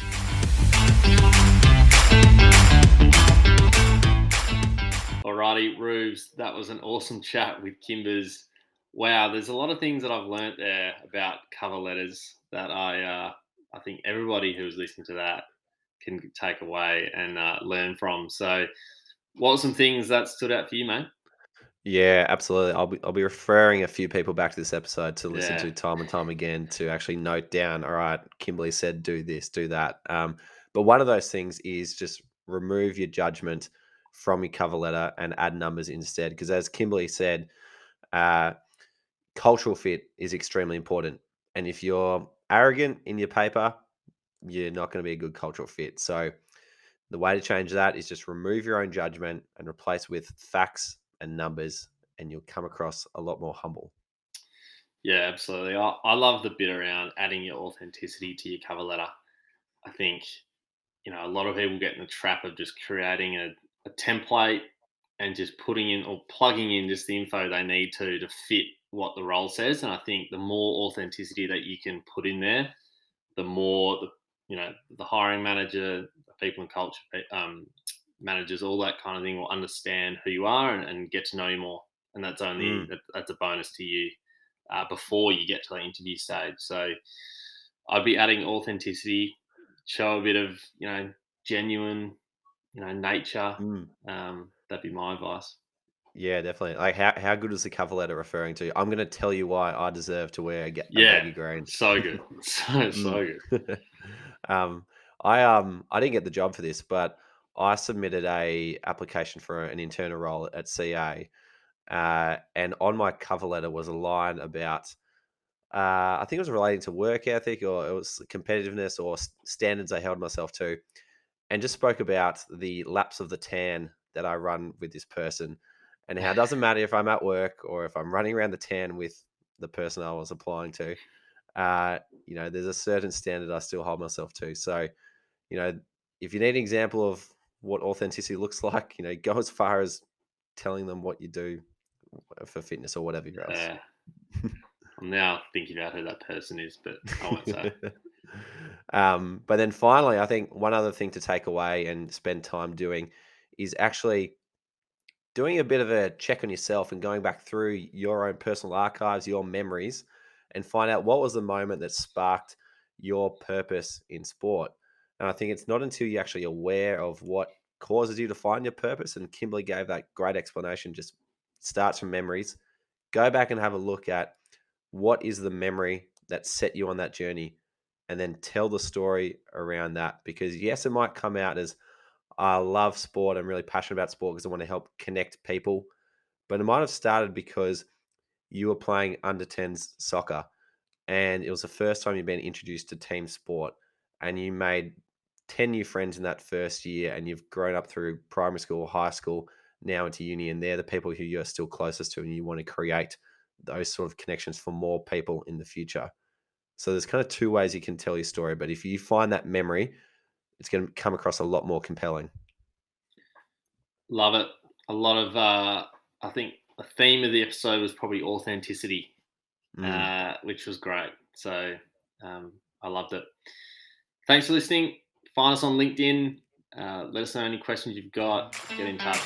Speaker 1: Alrighty, Rubes, that was an awesome chat with Kimbers. Wow, there's a lot of things that I've learnt there about cover letters that I think everybody who's listening to that can take away and learn from. So, what were some things that stood out for you, mate?
Speaker 2: Yeah, absolutely. I'll be referring a few people back to this episode to listen
Speaker 1: Yeah,
Speaker 2: to time and time again to actually note down. All right, Kimberlee said do this, do that. But one of those things is just remove your judgment from your cover letter and add numbers instead. Because as Kimberlee said, uh, cultural fit is extremely important. And if you're arrogant in your paper, you're not going to be a good cultural fit. So the way to change that is just remove your own judgment and replace with facts and numbers, and you'll come across a lot more humble.
Speaker 1: yeah, absolutely. I love the bit around adding your authenticity to your cover letter. I think a lot of people get in the trap of just creating a template and just putting in or plugging in just the info they need to fit what the role says. And I think the more authenticity that you can put in there, the more the hiring manager, the people and culture managers, all that kind of thing will understand who you are and get to know you more. And that's that's a bonus to you before you get to the interview stage. So I'd be adding authenticity, show a bit of genuine nature.
Speaker 2: Mm.
Speaker 1: That'd be my advice.
Speaker 2: Yeah, definitely. Like how good is the cover letter referring to? I'm going to tell you why I deserve to wear a
Speaker 1: Yeah,
Speaker 2: baggy greens.
Speaker 1: so good, so
Speaker 2: good. I didn't get the job for this, but I submitted a application for an internal role at CA, and on my cover letter was a line about I think it was relating to work ethic or it was competitiveness or standards I held myself to, and just spoke about the laps of the tan that I run with this person, and how it doesn't matter if I'm at work or if I'm running around the tan with the person I was applying to. There's a certain standard I still hold myself to. So, you know, if you need an example of what authenticity looks like, go as far as telling them what you do for fitness or whatever else.
Speaker 1: I'm now thinking about who that person is, but I won't say.
Speaker 2: But then finally, I think one other thing to take away and spend time doing is actually doing a bit of a check on yourself and going back through your own personal archives, your memories, and find out what was the moment that sparked your purpose in sport. And I think it's not until you're actually aware of what causes you to find your purpose, and Kimberlee gave that great explanation, just starts from memories. Go back and have a look at what is the memory that set you on that journey, and then tell the story around that. Because yes, it might come out as I love sport. I'm really passionate about sport because I want to help connect people. But it might have started because you were playing under 10s soccer and it was the first time you've been introduced to team sport and you made 10 new friends in that first year and you've grown up through primary school, high school, now into uni, and they're the people who you're still closest to and you want to create those sort of connections for more people in the future. So there's kind of two ways you can tell your story, but if you find that memory, it's going to come across a lot more compelling.
Speaker 1: Love it. A lot of, I think the theme of the episode was probably authenticity, which was great. So I loved it. Thanks for listening. Find us on LinkedIn. Let us know any questions you've got. Get in touch.